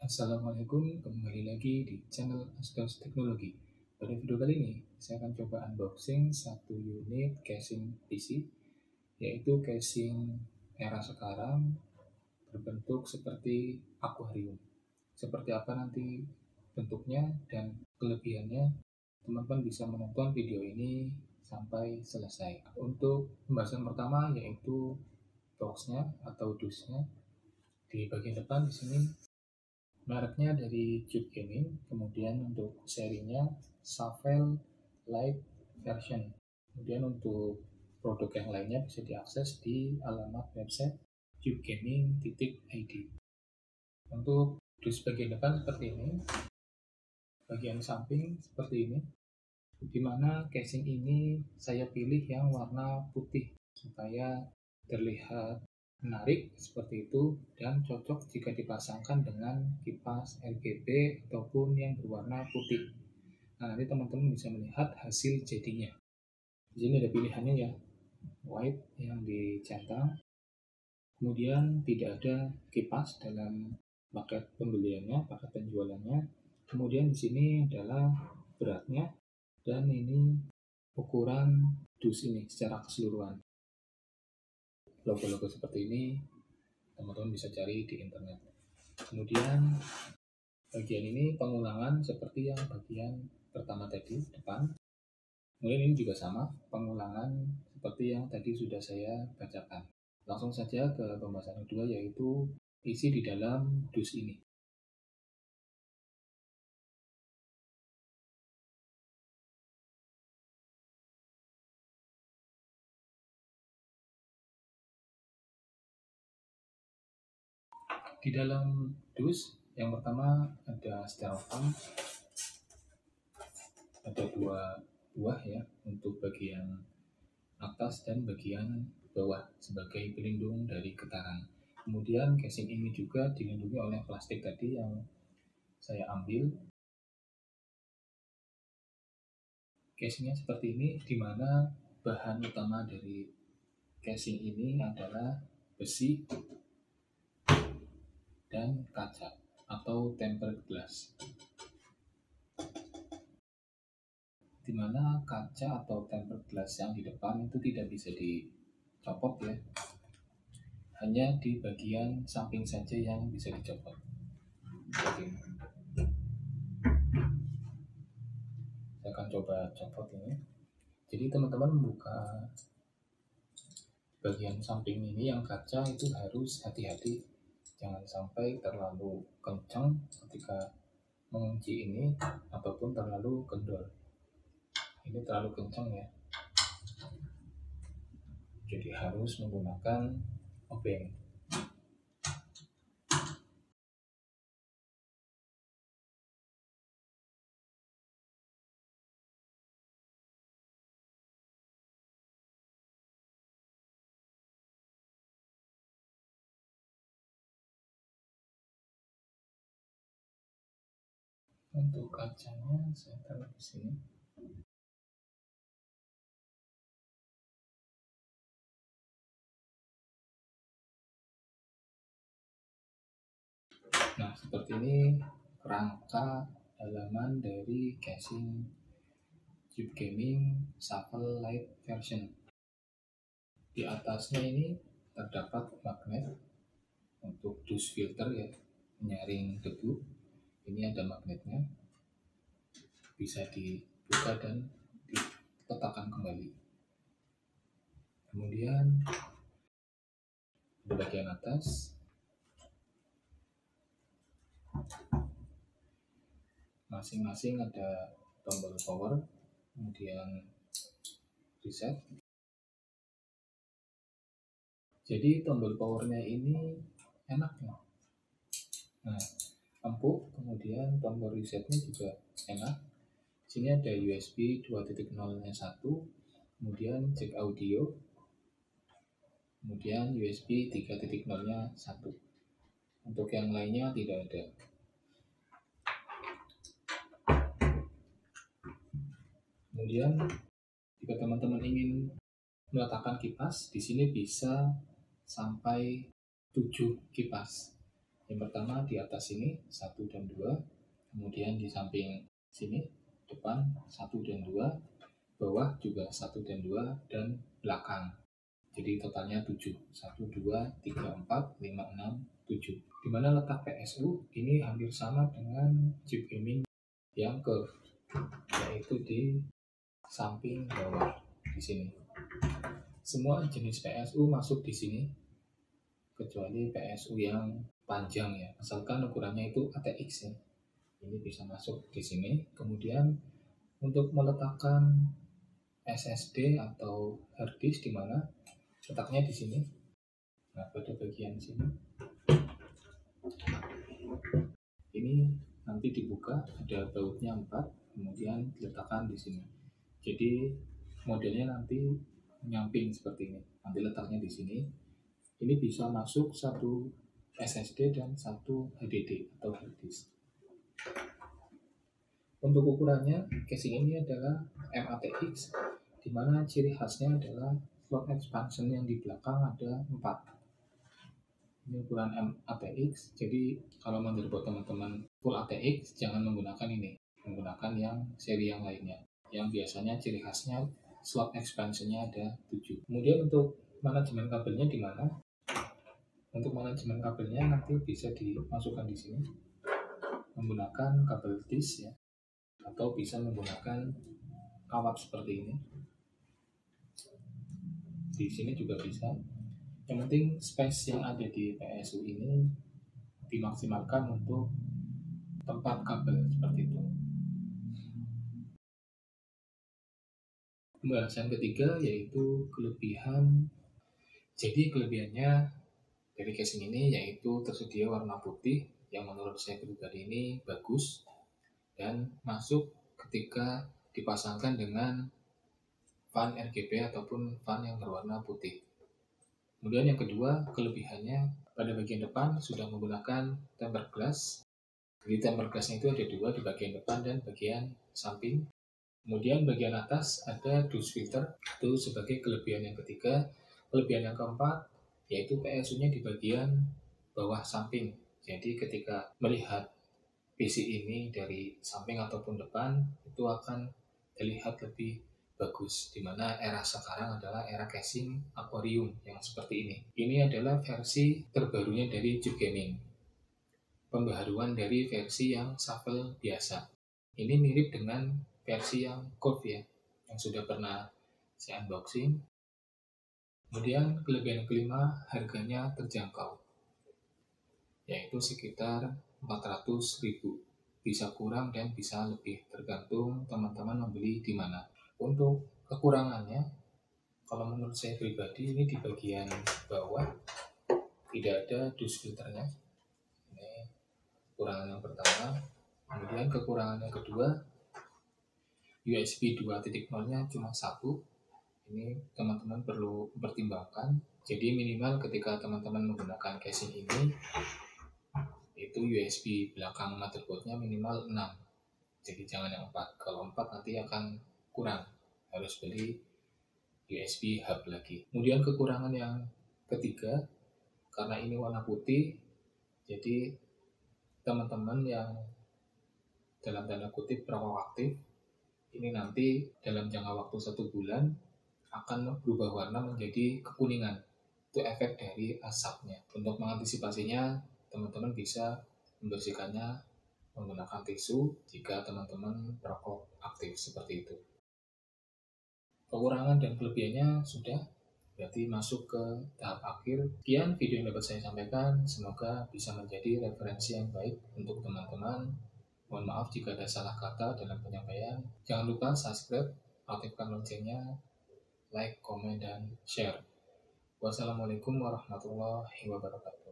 Assalamualaikum, kembali lagi di channel Astos Teknologi. Pada video kali ini, saya akan coba unboxing satu unit casing PC, yaitu casing era sekarang berbentuk seperti akuarium. Seperti apa nanti bentuknya dan kelebihannya, teman-teman bisa menonton video ini sampai selesai. Untuk pembahasan pertama yaitu boxnya atau dusnya. Di bagian depan di sini mereknya dari Cube Gaming, kemudian untuk serinya Savel Light Version. Kemudian untuk produk yang lainnya bisa diakses di alamat website cubegaming.id. Untuk dus bagian depan seperti ini, bagian samping seperti ini, di mana casing ini saya pilih yang warna putih supaya terlihat menarik seperti itu dan cocok jika dipasangkan dengan kipas RGB ataupun yang berwarna putih. Nah, nanti teman-teman bisa melihat hasil jadinya. Di sini ada pilihannya ya, white yang dicentang. Kemudian tidak ada kipas dalam paket pembeliannya, paket penjualannya. Kemudian di sini adalah beratnya dan ini ukuran dus ini secara keseluruhan. Logo-logo seperti ini teman-teman bisa cari di internet. Kemudian bagian ini pengulangan seperti yang bagian pertama tadi, depan. Kemudian ini juga sama, pengulangan seperti yang tadi sudah saya bacakan. Langsung saja ke pembahasan kedua, yaitu isi di dalam dus ini. Di dalam dus yang pertama ada styrofoam, ada dua buah ya untuk bagian atas dan bagian bawah sebagai pelindung dari getaran. Kemudian casing ini juga dilindungi oleh plastik tadi yang saya ambil. Casingnya seperti ini, di mana bahan utama dari casing ini adalah besi dan kaca atau tempered glass, di mana kaca atau tempered glass yang di depan itu tidak bisa dicopot ya, hanya di bagian samping saja yang bisa dicopot. Oke. Saya akan coba copot ini. Jadi teman-teman membuka bagian samping ini yang kaca itu harus hati-hati, jangan sampai terlalu kencang ketika mengunci ini ataupun terlalu kendor. Ini terlalu kencang ya, jadi harus menggunakan obeng. Untuk kacanya saya taruh di sini. Nah, seperti ini kerangka halaman dari casing Cube Gaming Savel Light Version. Di atasnya ini terdapat magnet untuk dus filter ya, menyaring debu. Ini ada magnetnya, bisa dibuka dan diletakkan kembali. Kemudian di bagian atas masing-masing ada tombol power, kemudian reset. Jadi tombol powernya ini enak ya. Nah, empuk. Kemudian tombol resetnya juga enak. Sini ada USB 2.0-nya 1, kemudian jack audio, kemudian USB 3.0-nya 1. Untuk yang lainnya tidak ada. Kemudian jika teman-teman ingin meletakkan kipas, di sini bisa sampai 7 kipas. Yang pertama di atas sini 1 dan 2, kemudian di samping sini depan 1 dan 2, bawah juga 1 dan 2, dan belakang. Jadi totalnya 7. 1, 2, 3, 4, 5, 6, 7. Dimana letak PSU ini hampir sama dengan chip gaming yang curve, yaitu di samping bawah di sini. Semua jenis PSU masuk di sini kecuali PSU yang panjang ya, asalkan ukurannya itu ATX ya. Ini bisa masuk di sini. Kemudian untuk meletakkan SSD atau hard disk di mana? Letaknya di sini. Nah, pada bagian sini. Ini nanti dibuka, ada bautnya 4, kemudian diletakkan di sini. Jadi modelnya nanti menyamping seperti ini. Nanti letaknya di sini. Ini bisa masuk satu SSD dan satu HDD atau hard disk. Untuk ukurannya, casing ini adalah MATX, di mana ciri khasnya adalah slot expansion yang di belakang ada 4. Ini ukuran MATX, jadi kalau motherboard teman-teman full ATX, jangan menggunakan ini, menggunakan yang seri yang lainnya, yang biasanya ciri khasnya slot expansionnya ada 7. Kemudian untuk manajemen kabelnya di mana? Untuk manajemen kabelnya nanti bisa dimasukkan di sini menggunakan kabel disk ya, atau bisa menggunakan kawat seperti ini. Di sini juga bisa. Yang penting space yang ada di PSU ini dimaksimalkan untuk tempat kabel seperti itu. Pembahasan ketiga yaitu kelebihan. Jadi kelebihannya dari casing ini yaitu tersedia warna putih yang menurut saya pribadi ini bagus dan masuk ketika dipasangkan dengan fan RGB ataupun fan yang berwarna putih. Kemudian yang kedua, kelebihannya pada bagian depan sudah menggunakan tempered glass. Jadi tempered glassnya itu ada 2 di bagian depan dan bagian samping. Kemudian bagian atas ada dust filter, itu sebagai kelebihan yang ketiga. Kelebihan yang keempat yaitu PSU-nya di bagian bawah samping. Jadi ketika melihat PC ini dari samping ataupun depan itu akan terlihat lebih bagus, dimana era sekarang adalah era casing aquarium yang seperti ini. Ini adalah versi terbarunya dari chip gaming, pembaharuan dari versi yang shuffle biasa. Ini mirip dengan versi yang curve ya, yang sudah pernah saya unboxing. Kemudian kelebihan kelima, harganya terjangkau, yaitu sekitar 400.000. Bisa kurang dan bisa lebih, tergantung teman-teman membeli di mana. Untuk kekurangannya, kalau menurut saya pribadi, ini di bagian bawah tidak ada dust filternya. Ini kekurangan yang pertama. Kemudian kekurangan yang kedua, USB 2.0-nya cuma 1. Ini teman-teman perlu pertimbangkan. Jadi minimal ketika teman-teman menggunakan casing ini, itu USB belakang motherboardnya minimal 6. Jadi jangan yang 4. Kalau 4 nanti akan kurang. Harus beli USB hub lagi. Kemudian kekurangan yang ketiga, karena ini warna putih, jadi teman-teman yang dalam tanda kutip proaktif, ini nanti dalam jangka waktu 1 bulan akan berubah warna menjadi kekuningan. Itu efek dari asapnya. Untuk mengantisipasinya, teman-teman bisa membersihkannya menggunakan tisu jika teman-teman perokok aktif seperti itu. Kekurangan dan kelebihannya sudah, berarti masuk ke tahap akhir. Sekian video yang dapat saya sampaikan, semoga bisa menjadi referensi yang baik untuk teman-teman. Mohon maaf jika ada salah kata dalam penyampaian. Jangan lupa subscribe, aktifkan loncengnya, like, komen, dan share. Wassalamualaikum warahmatullahi wabarakatuh.